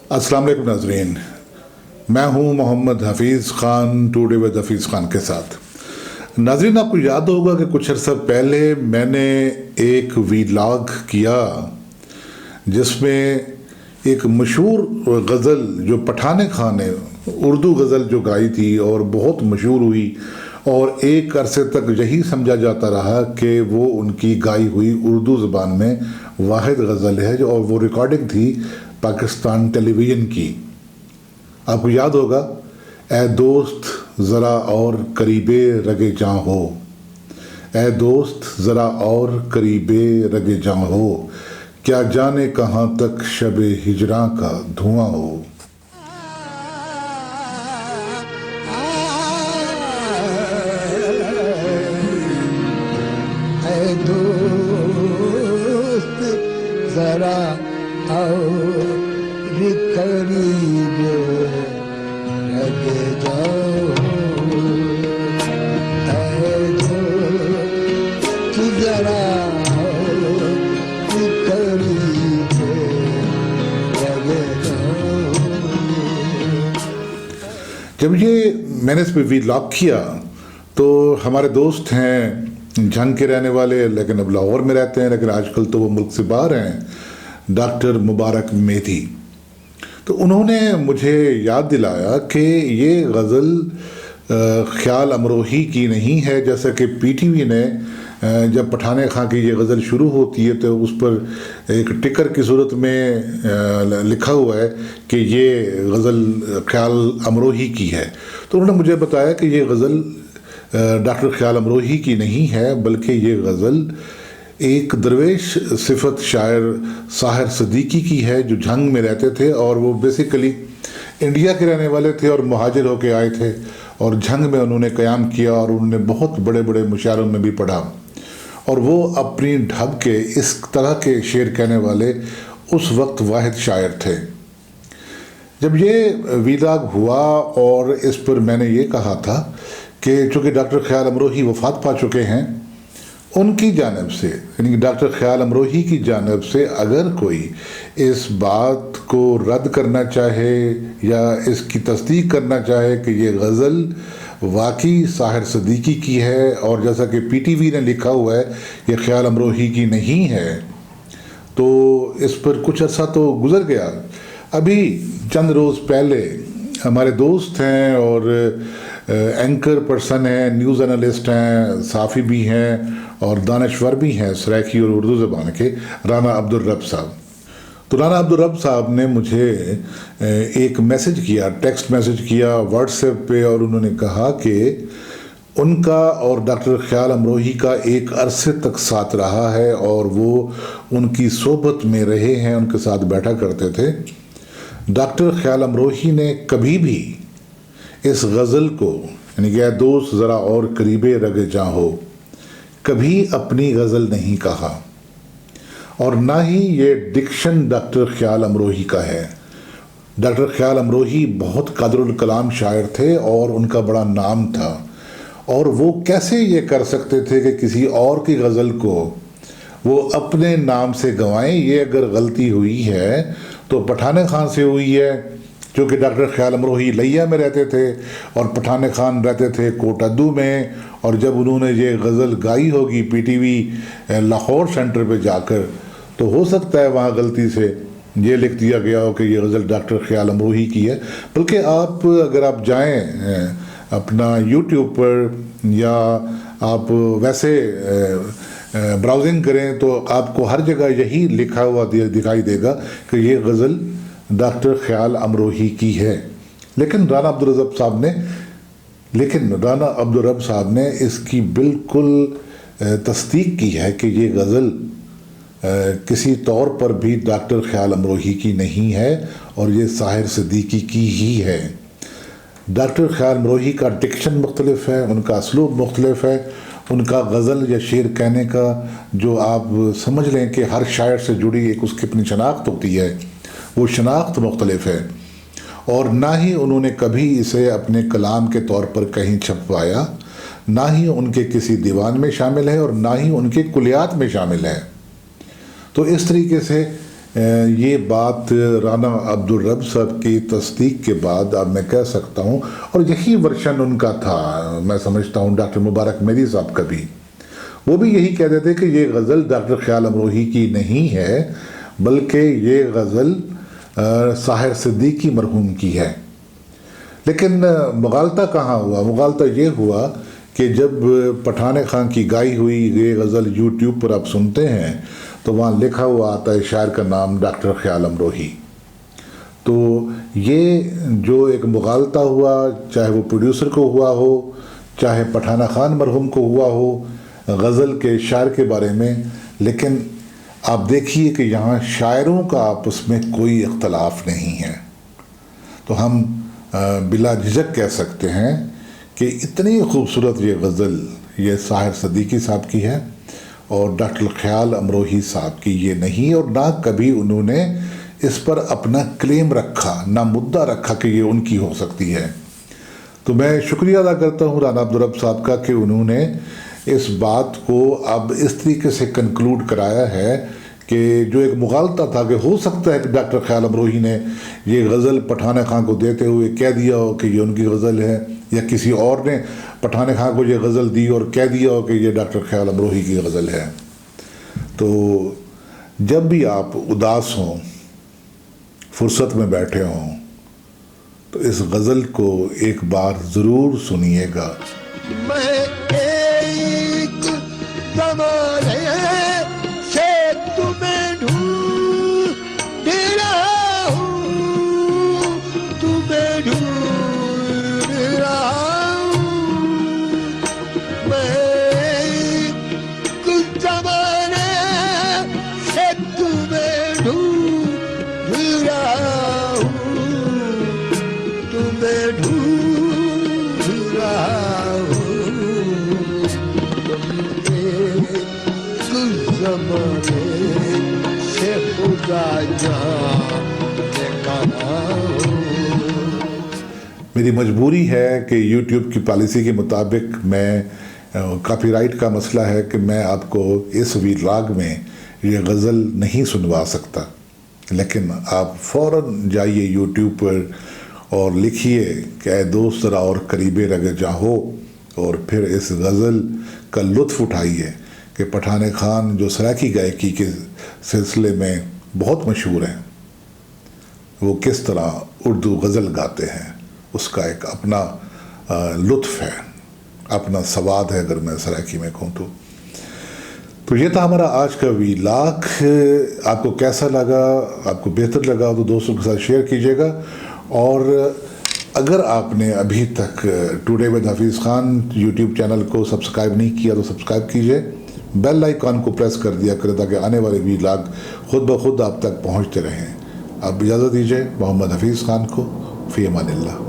अस्सलाम वालेकुम नाज़रीन, मैं हूं मोहम्मद हफ़ीज़ ख़ान टुडे विद हफ़ीज़ ख़ान के साथ। नाज़रीन, आपको याद होगा कि कुछ अर्सा पहले मैंने एक वीलॉग किया जिसमें एक मशहूर गज़ल जो पठान खान ने उर्दू गज़ल जो गाई थी और बहुत मशहूर हुई और एक अरसे तक यही समझा जाता रहा कि वो उनकी गाई हुई उर्दू ज़बान में वाहिद गज़ल है और वो रिकॉर्डिंग थी पाकिस्तान टेलीविज़न की। आपको याद होगा, ए दोस्त ज़रा और करीबे रगे जां हो, ए दोस्त ज़रा और करीबे रगे जां हो, क्या जाने कहाँ तक शब हिजरां का धुआं हो। ए दोस्त ज़रा और करीब रगे जाओ, ज़रा करीब रगे जाओ। जब ये मैंने इस पर वीलॉग किया तो हमारे दोस्त हैं झंग के रहने वाले, लेकिन अब लाहौर में रहते हैं, लेकिन आजकल तो वो मुल्क से बाहर हैं, डॉक्टर मुबारक मेहदी। तो उन्होंने मुझे याद दिलाया कि ये गज़ल ख्याल अमरोही की नहीं है, जैसा कि पीटीवी ने जब पठान खां की ये गज़ल शुरू होती है तो उस पर एक टिकर की सूरत में लिखा हुआ है कि ये गज़ल ख्याल अमरोही की है। तो उन्होंने मुझे बताया कि ये गज़ल डॉक्टर ख्याल अमरोही की नहीं है, बल्कि ये गज़ल एक दरवेश सिफत शायर साहिर सदीकी की है जो झंग में रहते थे और वो बेसिकली इंडिया के रहने वाले थे और मुहाजिर होके आए थे और झंग में उन्होंने क़याम किया और उन्होंने बहुत बड़े बड़े मुशायरों में भी पढ़ा और वो अपनी ढब के इस तरह के शेर कहने वाले उस वक्त वाहिद शायर थे। जब ये वीलॉग हुआ और इस पर मैंने ये कहा था कि चूँकि डॉक्टर ख्याल अमरोही वफ़ात पा चुके हैं, उनकी जानिब से यानी कि डॉक्टर ख्याल अमरोही की जानिब से अगर कोई इस बात को रद्द करना चाहे या इसकी तस्दीक करना चाहे कि ये गज़ल वाकई साहिर सदीकी की है और जैसा कि पीटीवी ने लिखा हुआ है ये ख्याल अमरोही की नहीं है, तो इस पर कुछ अर्सा तो गुज़र गया। अभी चंद रोज़ पहले हमारे दोस्त हैं और एंकर पर्सन हैं, न्यूज़ एनालिस्ट हैं, साफ़ी भी हैं और दानश्वर भी हैं सराइकी और उर्दू ज़बान के, राना अब्दुल रब साहब। तो राना अब्दुल रब साहब ने मुझे एक मैसेज किया, टेक्स्ट मैसेज किया व्हाट्सएप पे और उन्होंने कहा कि उनका और डॉक्टर ख्याल अमरोही का एक अरसे तक साथ रहा है और वो उनकी सोबत में रहे हैं, उनके साथ बैठा करते थे। डॉक्टर ख्याल अमरोही ने कभी भी इस गज़ल को यानी कि दोस्त ज़रा और करीबे रगे जां हो कभी अपनी गज़ल नहीं कहा और ना ही ये डिक्शन डॉक्टर ख्याल अमरोही का है। डॉक्टर ख्याल अमरोही बहुत क़ादिरुल कलाम शायर थे और उनका बड़ा नाम था और वो कैसे ये कर सकते थे कि किसी और की गज़ल को वो अपने नाम से गंवाएं। ये अगर गलती हुई है तो पठान खान से हुई है, क्योंकि डॉक्टर ख्याल अमरोही लिया में रहते थे और पठान खान रहते थे कोटादू में, और जब उन्होंने ये गज़ल गाई होगी पीटीवी लाहौर सेंटर पे जाकर तो हो सकता है वहाँ गलती से ये लिख दिया गया हो कि ये गज़ल डॉक्टर ख्याल अमरोही की है। बल्कि आप अगर आप जाएं अपना यूट्यूब पर या आप वैसे ब्राउजिंग करें तो आपको हर जगह यही लिखा हुआ दिखाई देगा कि ये गज़ल डॉक्टर ख्याल अमरोही की है। लेकिन राना अब्दुल रब साहब ने इसकी बिल्कुल तस्दीक की है कि ये गज़ल किसी तौर पर भी डॉक्टर ख्याल अमरोही की नहीं है और ये साहिर सदीकी की ही है। डॉक्टर ख्याल अमरोही का डिक्शन मुख्तलिफ है, उनका असलूब मुख्तलिफ है, उनका गज़ल या शेर कहने का जो आप समझ लें कि हर शायर से जुड़ी एक उसकी अपनी शनाख्त होती है, वो शनाख्त मुख्तलिफ है और ना ही उन्होंने कभी इसे अपने कलाम के तौर पर कहीं छपवाया, ना ही उनके किसी दीवान में शामिल है और ना ही उनके कुलियात में शामिल है। तो इस तरीके से یہ بات رانا عبدالرب صاحب کی تصدیق کے بعد اب میں کہہ سکتا ہوں، اور یہی ورشن ان کا تھا میں سمجھتا ہوں ڈاکٹر مبارک میری صاحب کا بھی، وہ بھی یہی کہتے تھے کہ یہ غزل ڈاکٹر خیال امروہی کی نہیں ہے بلکہ یہ غزل ساحر صدیقی مرحوم کی ہے۔ لیکن مغالطہ کہاں ہوا؟ مغالطہ یہ ہوا کہ جب پٹھان خان کی گائی ہوئی یہ غزل یوٹیوب پر آپ سنتے ہیں تو وہاں لکھا ہوا آتا ہے شاعر کا نام ڈاکٹر خیال امروہی۔ تو یہ جو ایک مغالطہ ہوا، چاہے وہ پروڈیوسر کو ہوا ہو، چاہے پٹھان خان مرحوم کو ہوا ہو غزل کے شاعر کے بارے میں، لیکن آپ دیکھیے کہ یہاں شاعروں کا آپس میں کوئی اختلاف نہیں ہے۔ تو ہم بلا جھجک کہہ سکتے ہیں کہ اتنی خوبصورت یہ غزل یہ ساحر صدیقی صاحب کی ہے اور ڈاکٹر خیال امروہی صاحب کی یہ نہیں، اور نہ کبھی انہوں نے اس پر اپنا کلیم رکھا، نہ مدعا رکھا کہ یہ ان کی ہو سکتی ہے۔ تو میں شکریہ ادا کرتا ہوں رانا عبدالرب صاحب کا کہ انہوں نے اس بات کو اب اس طریقے سے کنکلوڈ کرایا ہے کہ جو ایک مغالطہ تھا کہ ہو سکتا ہے کہ ڈاکٹر خیال امروہی نے یہ غزل پٹھان خان کو دیتے ہوئے کہہ دیا ہو کہ یہ ان کی غزل ہے، یا کسی اور نے پٹھان خان کو یہ غزل دی اور کہہ دیا ہو کہ یہ ڈاکٹر خیال امروہی کی غزل ہے۔ تو جب بھی آپ اداس ہوں، فرصت میں بیٹھے ہوں، تو اس غزل کو ایک بار ضرور سنیے گا۔ میں ایک زمانے سے تمہیں ڈھونڈ رہا ہوں، تمہیں ڈھونڈ رہا ہوں، میں ایک زمانے سے تمہیں ڈھونڈ رہا ہوں، تمہیں ڈھونڈ رہا ہوں، زمانے سے خدا جانے کہا ہوں۔ میری مجبوری ہے کہ یوٹیوب کی پالیسی کے مطابق میں کاپی رائٹ کا مسئلہ ہے کہ میں آپ کو اس ویلاگ میں یہ غزل نہیں سنوا سکتا، لیکن آپ فوراً جائیے یوٹیوب پر اور لکھیے کہ اے دوست ذرا اور قریبے رگ جاہو، اور پھر اس غزل کا لطف اٹھائیے کہ پٹھان خان جو سرائکی گائیکی کے سلسلے میں بہت مشہور ہیں، وہ کس طرح اردو غزل گاتے ہیں، اس کا ایک اپنا لطف ہے، اپنا سواد ہے اگر میں سرائکی میں کہوں تو یہ تھا ہمارا آج کا ویلاگ۔ آپ کو کیسا لگا؟ آپ کو بہتر لگا تو دوستوں کے ساتھ شیئر کیجیے گا، اور اگر آپ نے ابھی تک today with Hafeez Khan YouTube channel کو سبسکرائب نہیں کیا تو سبسکرائب کیجیے، بیل آئیکن کو پریس کر دیا کریں تاکہ آنے والے ویلاگ خود بخود آپ تک پہنچتے رہیں۔ اب اجازت دیجیے محمد حفیظ خان کو، فی امان اللہ۔